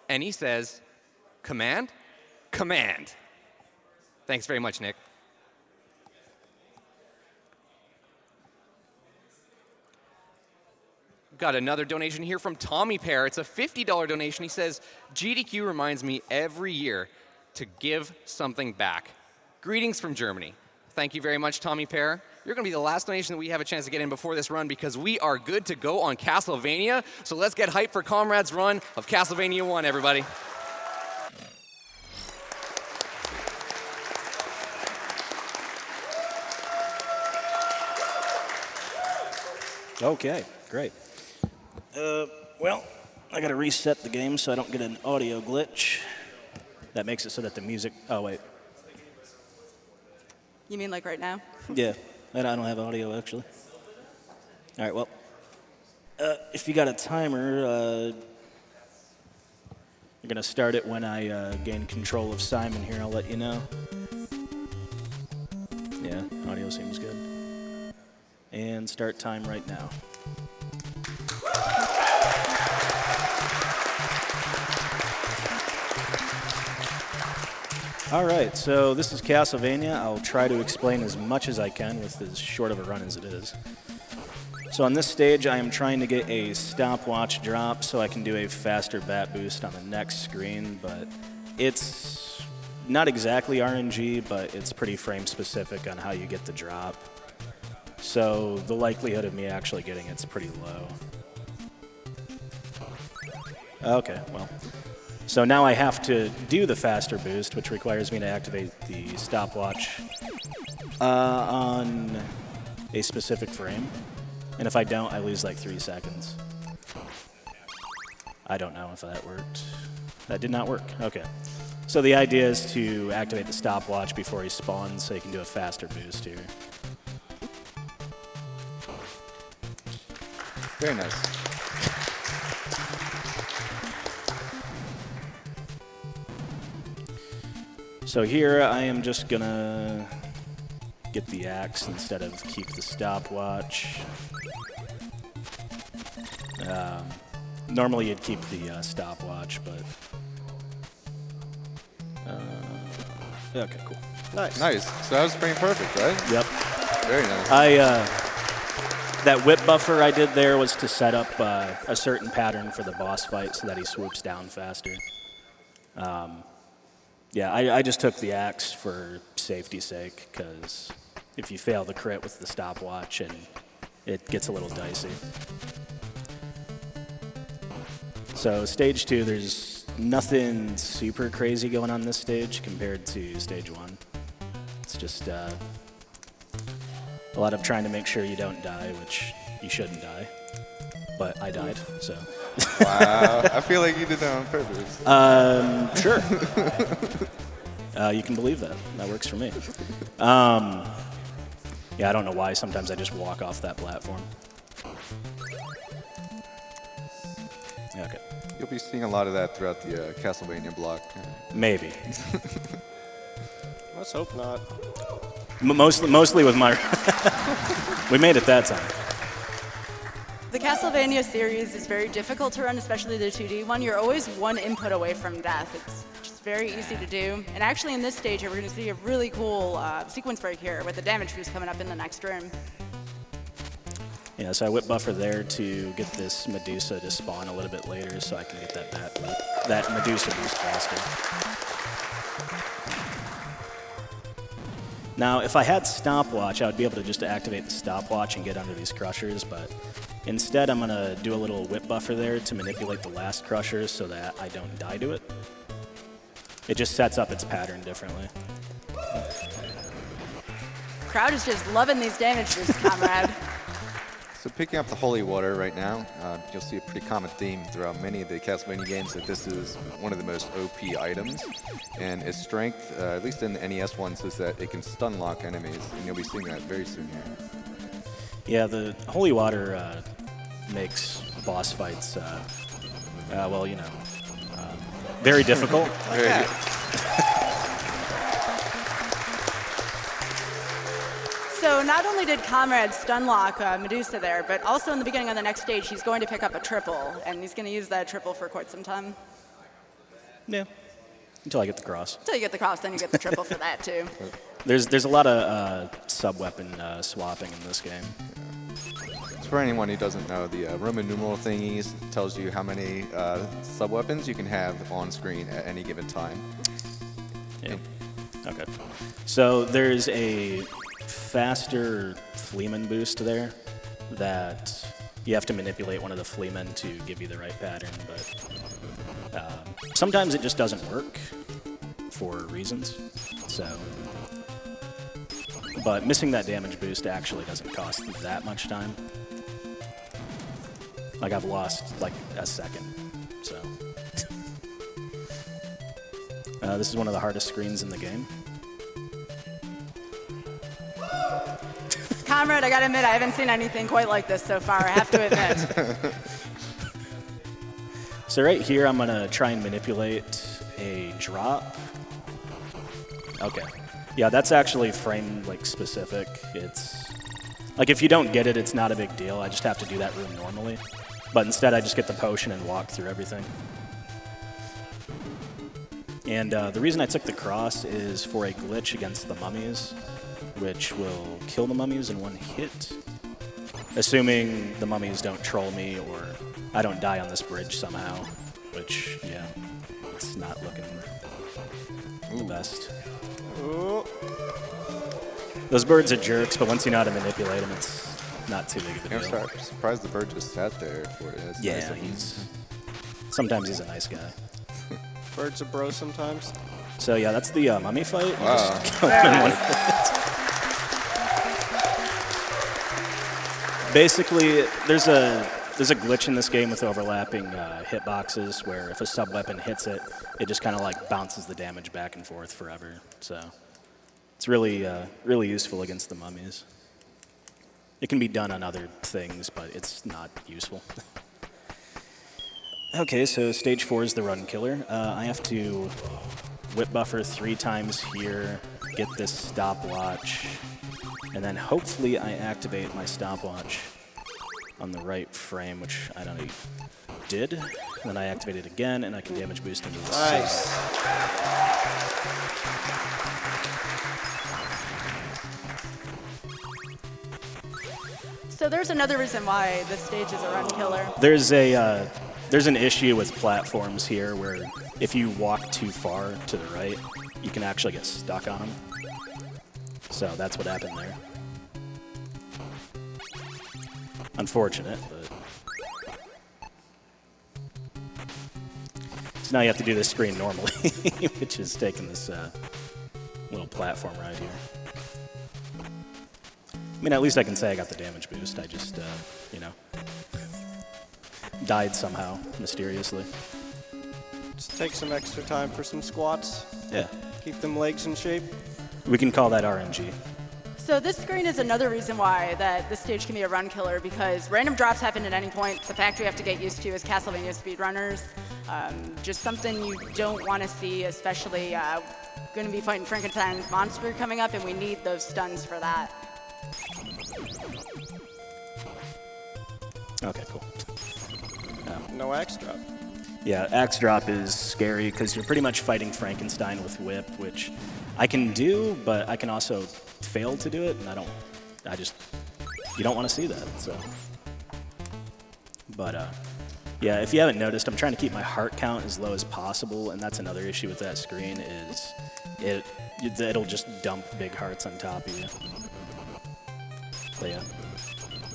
and he says, command, command. Thanks very much, Nick. Got another donation here from Tommy Pear. It's a $50 donation. He says, GDQ reminds me every year to give something back. Greetings from Germany. Thank you very much, Tommy Pear. You're going to be the last donation that we have a chance to get in before this run because we are good to go on Castlevania. So let's get hyped for Komrade's run of Castlevania 1, everybody. Okay, great. Well, I got to reset the game so I don't get an audio glitch. That makes it so that the music... Oh, wait. You mean like right now? Yeah, I don't have audio, actually. All right, well, if you got a timer, you're going to start it when I gain control of Simon here. I'll let you know. Yeah, audio seems good. And start time right now. All right, so this is Castlevania. I'll try to explain as much as I can with as short of a run as it is. So on this stage, I am trying to get a stopwatch drop so I can do a faster bat boost on the next screen, but it's not exactly RNG, but it's pretty frame specific on how you get the drop. So the likelihood of me actually getting it's pretty low. Okay, well. So now I have to do the faster boost, which requires me to activate the stopwatch on a specific frame. And if I don't, I lose like 3 seconds. I don't know if that worked. That did not work. Okay. So the idea is to activate the stopwatch before he spawns so you can do a faster boost here. Very nice. So here I am just gonna get the axe instead of keep the stopwatch. Normally you'd keep the stopwatch, but okay, cool. Nice. Nice. So that was pretty perfect, right? Yep. Very nice. That whip buffer I did there was to set up a certain pattern for the boss fight so that he swoops down faster. Yeah, I just took the axe for safety's sake, because if you fail the crit with the stopwatch, and it gets a little dicey. So stage 2, there's nothing super crazy going on this stage compared to stage 1. It's just a lot of trying to make sure you don't die, which you shouldn't die. But I died, so. Wow, I feel like you did that on purpose. Sure. You can believe that. That works for me. Yeah, I don't know why. Sometimes I just walk off that platform. Okay. You'll be seeing a lot of that throughout the Castlevania block. Maybe. Let's hope not. Mostly with my... We made it that time. The Castlevania series is very difficult to run, especially the 2D one. You're always one input away from death. It's just very easy to do. And actually in this stage, we're going to see a really cool sequence break here with the damage boost coming up in the next room. Yeah, so I whip buffer there to get this Medusa to spawn a little bit later so I can get that Medusa boost faster. Now, if I had stopwatch, I would be able to just activate the stopwatch and get under these crushers, but instead I'm going to do a little whip buffer there to manipulate the last crushers so that I don't die to it. It just sets up its pattern differently. Crowd is just loving these damage boosts, Komrade. So picking up the holy water right now, you'll see a pretty common theme throughout many of the Castlevania games that this is one of the most OP items. And its strength, at least in the NES ones, is that it can stun lock enemies, and you'll be seeing that very soon here. Yeah, the holy water makes boss fights, well, you know, very difficult. So not only did Komrade stunlock Medusa there, but also in the beginning on the next stage, he's going to pick up a triple, and he's going to use that triple for quite some time. Yeah, until I get the cross. Until you get the cross, then you get the triple for that too. There's a lot of sub-weapon swapping in this game. So for anyone who doesn't know, the Roman numeral thingies tells you how many sub-weapons you can have on screen at any given time. Yeah. Okay. So there's a faster Fleeman boost there that you have to manipulate one of the Fleemen to give you the right pattern, but sometimes it just doesn't work for reasons. So, but missing that damage boost actually doesn't cost that much time. Like I've lost like a second, so. This is one of the hardest screens in the game. Komrade, I gotta admit, I haven't seen anything quite like this so far, I have to admit. So right here, I'm gonna try and manipulate a drop. Okay. Yeah, that's actually frame like specific. It's like if you don't get it, it's not a big deal. I just have to do that room normally. But instead, I just get the potion and walk through everything. And the reason I took the cross is for a glitch against the mummies, which will kill the mummies in one hit, assuming the mummies don't troll me or I don't die on this bridge somehow, which, yeah, it's not looking the best. Ooh. Those birds are jerks, but once you know how to manipulate them, it's not too big of a I'm deal. surprised the bird just sat there for it. It's nice Yeah, of him. sometimes he's a nice guy. Birds are bros sometimes. So yeah, that's the mummy fight. Wow. Just go in one hit. Basically, there's a glitch in this game with overlapping hitboxes where if a sub-weapon hits it, it just kind of like bounces the damage back and forth forever. So it's really, really useful against the mummies. It can be done on other things, but it's not useful. Okay, so stage 4 is the run killer. I have to whip buffer 3 times here, get this stopwatch, and then hopefully I activate my stopwatch on the right frame, which I don't know, did. And then I activate it again, and I can damage boost into the Nice. So there's another reason why this stage is a run killer. There's an issue with platforms here where if you walk too far to the right, you can actually get stuck on them. So that's what happened there. Unfortunate, but... So now you have to do this screen normally, which is taking this little platform right here. I mean, at least I can say I got the damage boost. I just, you know, died somehow, mysteriously. Just take some extra time for some squats. Yeah. Keep them legs in shape. We can call that RNG. So this screen is another reason why that this stage can be a run killer, because random drops happen at any point. It's a fact we have to get used to as Castlevania speedrunners. Just something you don't want to see, especially going to be fighting Frankenstein's monster coming up, and we need those stuns for that. Okay, cool. No axe drop. Yeah, axe drop is scary because you're pretty much fighting Frankenstein with whip, which I can do, but I can also fail to do it, and you don't want to see that, so. But, yeah, if you haven't noticed, I'm trying to keep my heart count as low as possible, and that's another issue with that screen is it'll just dump big hearts on top of you. But yeah,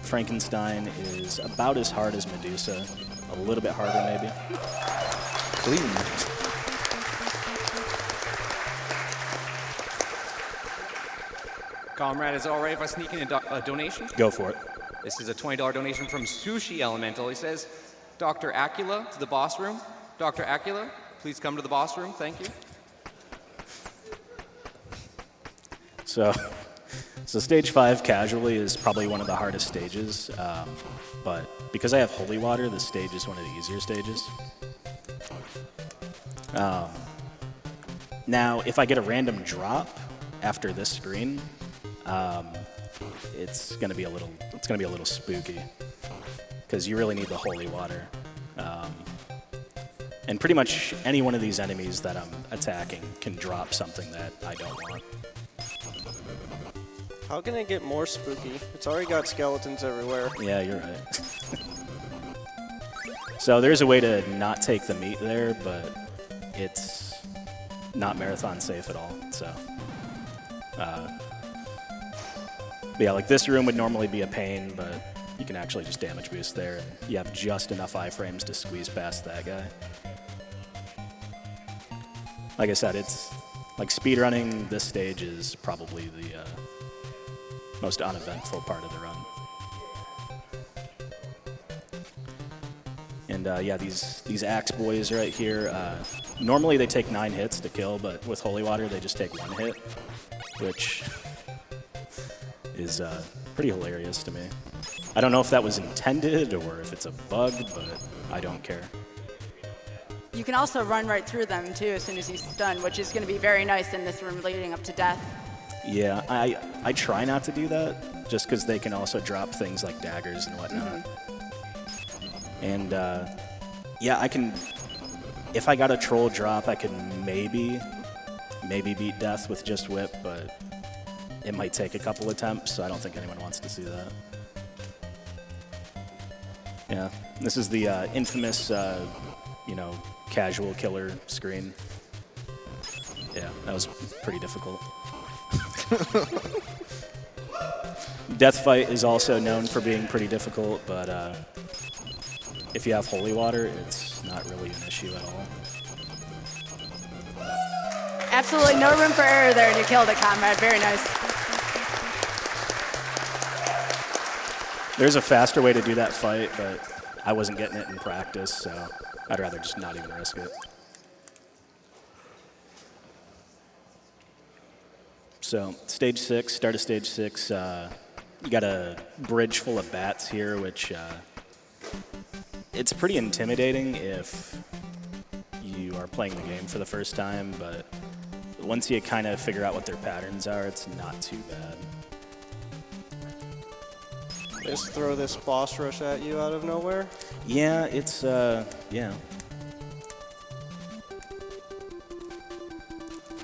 Frankenstein is about as hard as Medusa, a little bit harder maybe. Clean. Comrade, is it all right if I sneak in a donation? Go for it. This is a $20 donation from Sushi Elemental. He says, Dr. Acula to the boss room. Dr. Acula, please come to the boss room. Thank you. So stage 5 casually is probably one of the hardest stages, but because I have holy water, this stage is one of the easier stages. Now, if I get a random drop after this screen, it's gonna be a little spooky because you really need the holy water. And pretty much any one of these enemies that I'm attacking can drop something that I don't want. How can it get more spooky? It's already got skeletons everywhere. Yeah, you're right. So there's a way to not take the meat there, but it's not marathon safe at all. So, but yeah, like this room would normally be a pain, but you can actually just damage boost there, and you have just enough iframes to squeeze past that guy. Like I said, it's like speedrunning this stage is probably the most uneventful part of the run. And yeah, these axe boys right here, normally they take 9 hits to kill, but with Holy Water they just take 1 hit, which is pretty hilarious to me. I don't know if that was intended or if it's a bug, but I don't care. You can also run right through them too as soon as he's stunned, which is going to be very nice in this room leading up to death. Yeah, I try not to do that, just because they can also drop things like daggers and whatnot. And yeah, I can, if I got a troll drop, I could maybe beat death with just whip, but it might take a couple attempts, so I don't think anyone wants to see that. Yeah, this is the infamous, you know, casual killer screen. Yeah, that was pretty difficult. Death Fight is also known for being pretty difficult, but if you have Holy Water, it's not really an issue at all. Absolutely no room for error there, and you killed it, Komrade. Very nice. There's a faster way to do that fight, but I wasn't getting it in practice, so I'd rather just not even risk it. So stage 6, start of stage 6, you got a bridge full of bats here, which it's pretty intimidating if you are playing the game for the first time, but once you kind of figure out what their patterns are, it's not too bad. Just throw this boss rush at you out of nowhere. Yeah, it's, yeah.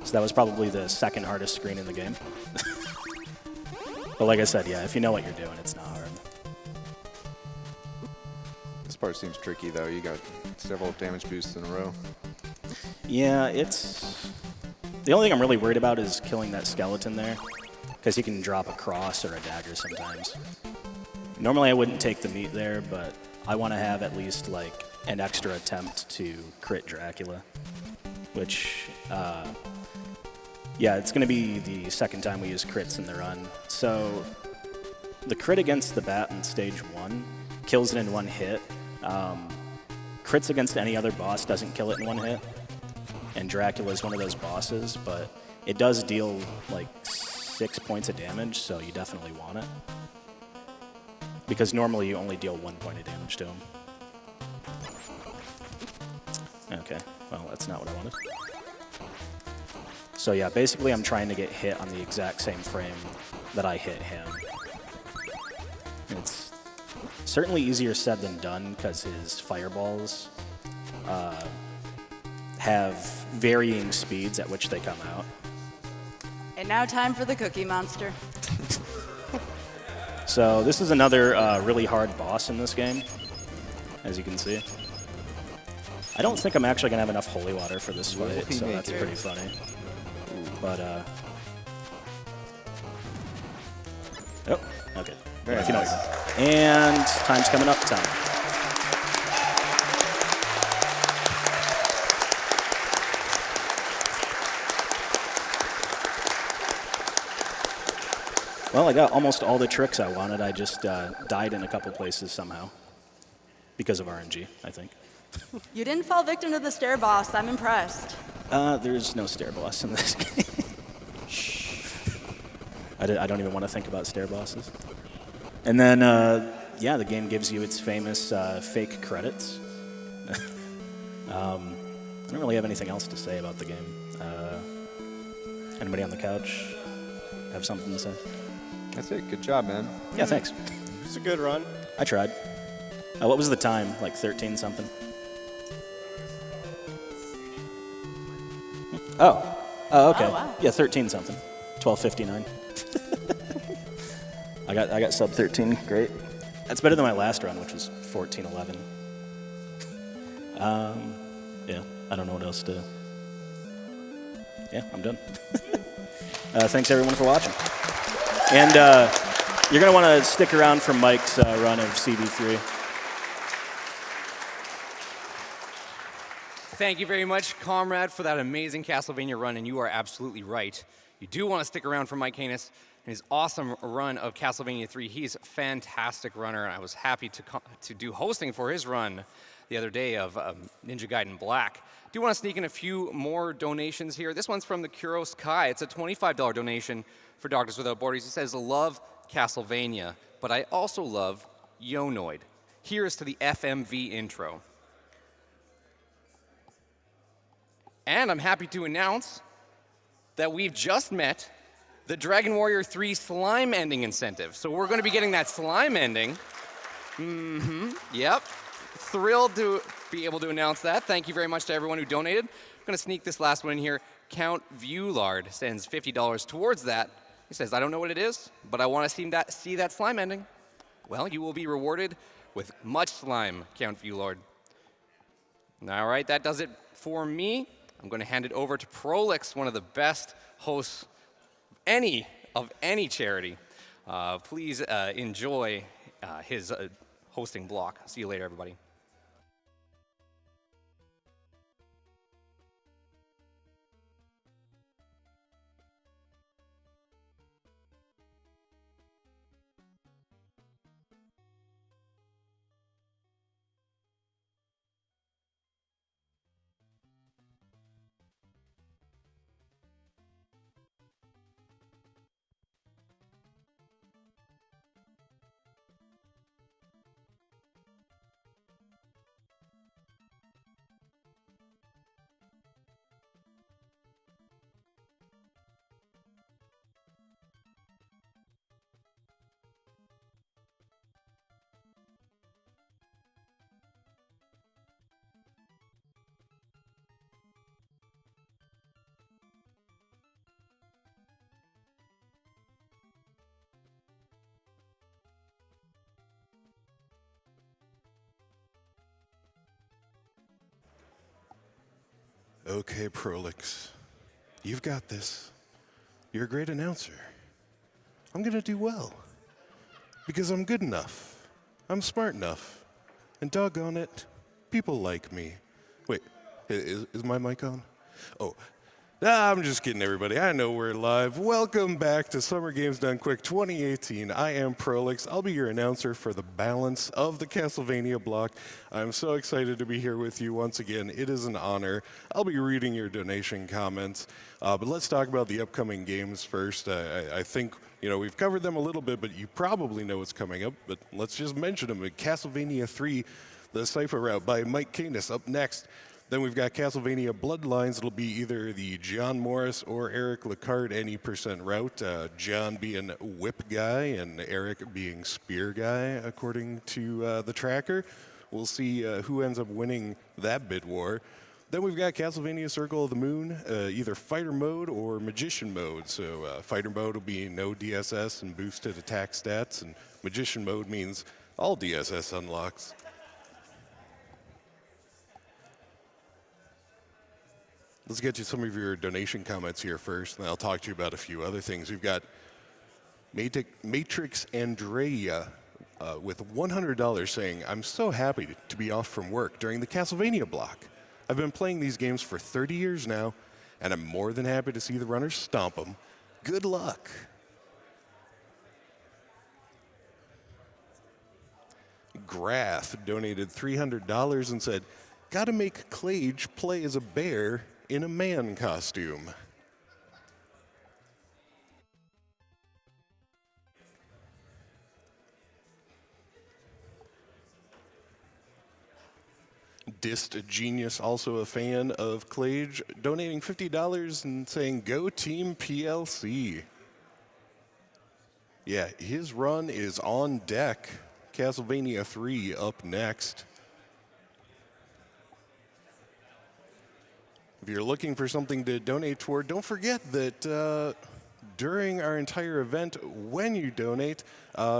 So that was probably the second hardest screen in the game. But like I said, yeah, if you know what you're doing, it's not hard. This part seems tricky, though. You got several damage boosts in a row. Yeah, it's... The only thing I'm really worried about is killing that skeleton there, because he can drop a cross or a dagger sometimes. Normally I wouldn't take the meat there, but I want to have at least like an extra attempt to crit Dracula, which, yeah, it's going to be the second time we use crits in the run. So the crit against the bat in stage 1 kills it in 1 hit. Crits against any other boss doesn't kill it in 1 hit. And Dracula is one of those bosses, but it does deal like 6 points of damage, so you definitely want it. Because normally you only deal 1 point of damage to him. Okay, well, that's not what I wanted. So yeah, basically I'm trying to get hit on the exact same frame that I hit him. It's certainly easier said than done, because his fireballs have varying speeds at which they come out. And now time for the Cookie Monster. So this is another really hard boss in this game, as you can see. I don't think I'm actually going to have enough Holy Water for this fight, so that's pretty funny. But, oh, okay. Very If you know nice. what you're doing. And time's coming up, time. Well, I got almost all the tricks I wanted. I just died in a couple places somehow. Because of RNG, I think. You didn't fall victim to the stair boss. I'm impressed. There's no stair boss in this game. I don't even want to think about stair bosses. And then, yeah, the game gives you its famous fake credits. I don't really have anything else to say about the game. Anybody on the couch have something to say? That's it. Good job, man. Yeah, thanks. It's a good run. I tried. What was the time? Like 13 something? Oh, okay. Oh, wow. Yeah, 13 something. 12:59. I got sub 13. Great. That's better than my last run, which was 14:11. Yeah, I don't know what else to. Yeah, I'm done. Thanks everyone for watching. And you're gonna want to stick around for Mike's run of CD3. Thank you very much, Komrade, for that amazing Castlevania run, and you are absolutely right. You do want to stick around for Mike Canis and his awesome run of Castlevania 3. He's a fantastic runner, and I was happy to do hosting for his run the other day of Ninja Gaiden Black. Do want to sneak in a few more donations here. This one's from the Kuros Kai. It's a $25 donation for Doctors Without Borders. He says, love Castlevania, but I also love Yonoid. Here is to the FMV intro. And I'm happy to announce that we've just met the Dragon Warrior 3 slime ending incentive. So we're going to be getting that slime ending. Yep. Thrilled to be able to announce that. Thank you very much to everyone who donated. I'm going to sneak this last one in here. Count Viewlard sends $50 towards that. He says, I don't know what it is, but I want to see that slime ending. Well, you will be rewarded with much slime, Count Viewlard. All right, that does it for me. I'm going to hand it over to Prolix, one of the best hosts of any charity. Please enjoy his hosting block. See you later, everybody. Okay, Prolix, you've got this. You're a great announcer. I'm gonna do well. Because I'm good enough. I'm smart enough. And doggone it, people like me. Wait, is my mic on? Oh, I'm just kidding, everybody. I know we're live. Welcome back to Summer Games Done Quick 2018. I am Prolix. I'll be your announcer for the balance of the Castlevania block. I'm so excited to be here with you once again. It is an honor. I'll be reading your donation comments. But let's talk about the upcoming games first. I think, we've covered them a little bit, but you probably know what's coming up. But let's just mention them. Castlevania 3, the Cypher Route by Mike Canis up next. Then we've got Castlevania Bloodlines. It'll be either the John Morris or Eric Lecard any % route. John being whip guy and Eric being spear guy, according to the tracker. We'll see who ends up winning that bid war. Then we've got Castlevania Circle of the Moon, either fighter mode or magician mode. So fighter mode will be no DSS and boosted attack stats, and magician mode means all DSS unlocks. Let's get to some of your donation comments here first, and I'll talk to you about a few other things. We've got Matrix Andrea with $100 saying, I'm so happy to be off from work during the Castlevania block. I've been playing these games for 30 years now, and I'm more than happy to see the runners stomp them. Good luck. Grath donated $300 and said, gotta make Clage play as a bear in a man costume. Dist Genius, also a fan of Clage, donating $50 and saying, go Team PLC. Yeah, his run is on deck. Castlevania 3 up next. If you're looking for something to donate toward, don't forget that during our entire event, when you donate,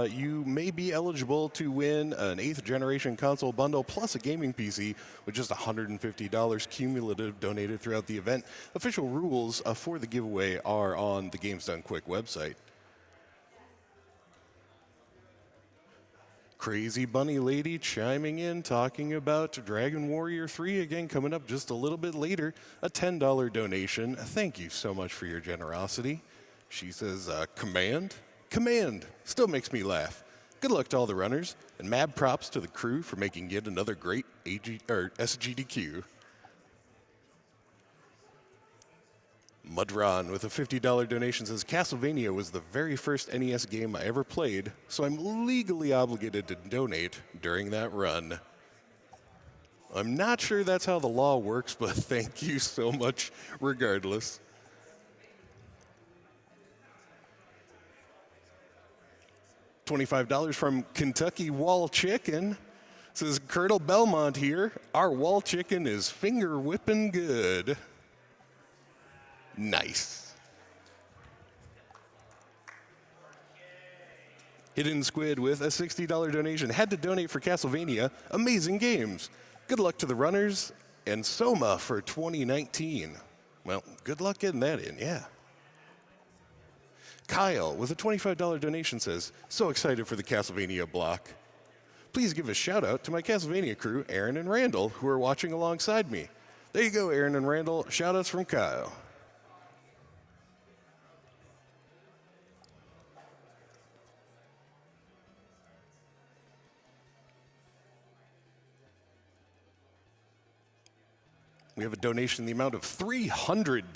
you may be eligible to win an 8th generation console bundle plus a gaming PC with just $150 cumulative donated throughout the event. Official rules for the giveaway are on the Games Done Quick website. Crazy Bunny Lady chiming in, talking about Dragon Warrior 3 again, coming up just a little bit later. A $10 donation. Thank you so much for your generosity. She says, command? Command! Still makes me laugh. Good luck to all the runners, and mad props to the crew for making yet another great SGDQ. Mudron with a $50 donation says, Castlevania was the very first NES game I ever played, so I'm legally obligated to donate during that run. I'm not sure that's how the law works, but thank you so much regardless. $25 from Kentucky Wall Chicken. Says, Colonel Belmont here. Our wall chicken is finger whipping good. Nice. Hidden Squid with a $60 donation. Had to donate for Castlevania. Amazing games. Good luck to the runners and Soma for 2019. Well, good luck getting that in, yeah. Kyle with a $25 donation says, so excited for the Castlevania block. Please give a shout out to my Castlevania crew, Aaron and Randall, who are watching alongside me. There you go, Aaron and Randall. Shout outs from Kyle. We have a donation in the amount of $300